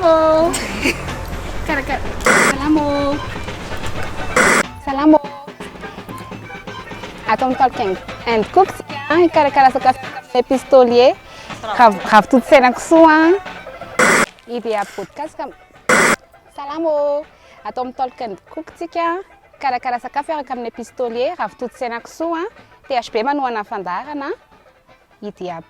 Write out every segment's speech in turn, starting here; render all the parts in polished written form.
Salamo. Karakara. Salamo. Salamo. Atao mitolika haingo koa karakara sakafo pistolier. Ravy tudo saina kisoa. Idia podcast kam. Salamo. Atao mitolika haingo tsika. Karakara sakafo araka amin'ny pistolier, ravy tudo saina kisoa. THB manohana afandarana. Idia.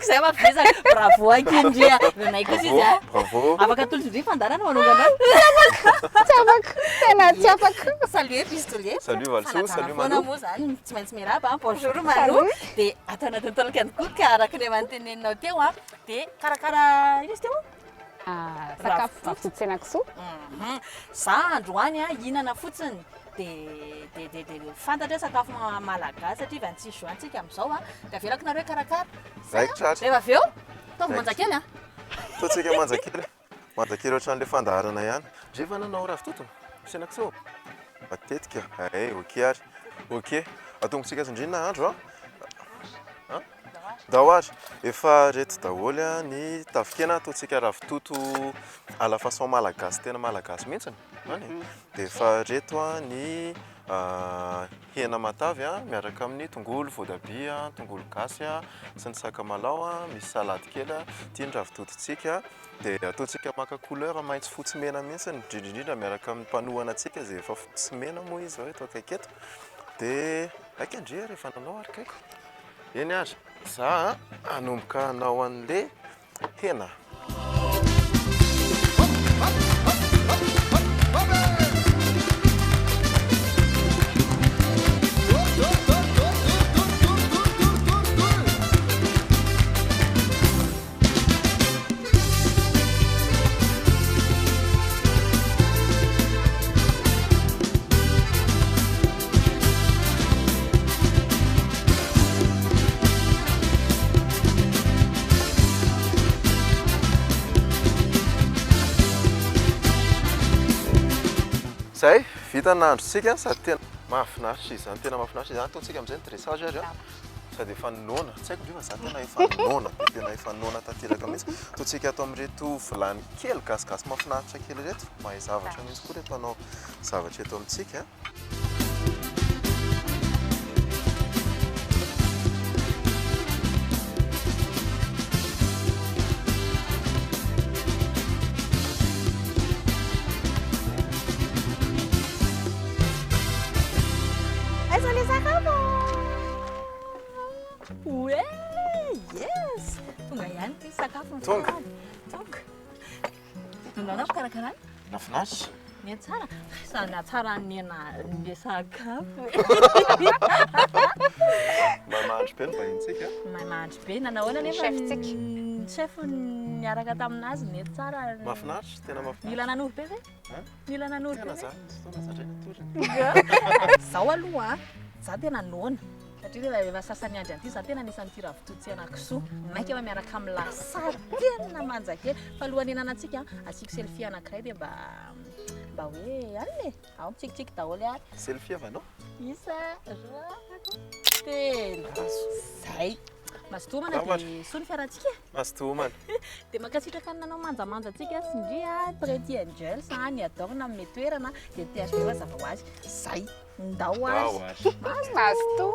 Zay mavizaka bravo ankindria nanay kosa izy a Bravo. afaka atolotry fandarana manongana Tiavaka. Tena tiavaka. salut pistolier Salut Valso, salut fona Mano. moa zany tsy maintsy miaraba bonjour Mano dia atao anatin'ny tolokany koka araka ny manontenininao teo a dia karakara ino izy teo Sakafo ravy tudo saina kisoa. za androany a hihinana fotsiny dia fantatra sakafo malagasy satria vantsisy joantsika amin'izao a dia avelako nareo karakara Zaiko tsara. dia aveo taovy manjakely a Totsika manjakely. Manjakely ohatran'ilay fandaharana ihany. Rehefa nanao ravitoto, saina kisoa. Matetika. Okey ary. Okey. Atongotsika indrindra andro a. Dahoary. Efa reto daholo a ny tafikena ataontsika ravitoto à la façon malagasy, tena malagasy mihitsiny. Dia efa reto a ny hena matavy a miaraka amin'ny tongolo, voatabia, tongolo gasy a, sy ny sakamalaho a, misy salady kely a, ity ny ravitotontsika. Dia ataontsika maka couleur maitso fotsy mena mihitsy indrindrindrindra miaraka amin'ny mpanohana antsika izay efa fotsy mena moa izy eto akaiky eto. Dia akendria rehefa nanao ary kaiky. Eny ary, za anomboka hanao an'ilay hena. Zay, vita nahandrosika sady tena mahafinaritra izy zany, tena mahafinaritra izy zany. Ataontsika amin'izay ny dressage ary a. Sady efa noana, tsy haiko ndreo fa za tena efa noana, tena efa noana tanteraka mihitsy. Ataontsika atao amin'ireto vilany kely gasigasy mahafinaritra kely reto. Mahay zavatra mihitsy koa reto hanao zavatra eto amintsika. Yes! Tonga ihany ty sakafo ny Tonga. Tonga. Nanao fikarakarana? Nafinaritra. Ny tsara. Sany tsara ny sakafo. Mahay mahandro be ny vahintsika. Mahay mahandro be nanahoana nefa Chef-tsika. chef niaraka taminazy ny tsara. Mahafinaritra, tena mahafinaritra. Mila nanoro be ve? Mila nanoro Tena be. za, fotoana satria toriny. Zaho aloha za tena noana. Satria rehefa sasany andro an'ity za tena anisan'ny tia ravitoto sy hena kisoa. Maika efa miaraka amin'ny lasary tena manjakely. Fa alohan'ny hinanantsika asiako selfie anankiray dia mba hoe alina ao mitsikitsiky daholo ary. Selfie avy anao? Isa, roa, telo. Zay. Mastomana dia soa ny fiarantsika. Mastomana. Dia mankasitraka ny nanao manjamanjantsika sindria Pretty Angel sany adorna amin'ny toerana dia THB mazava ho azy. Zay. Ndao azy. Masto.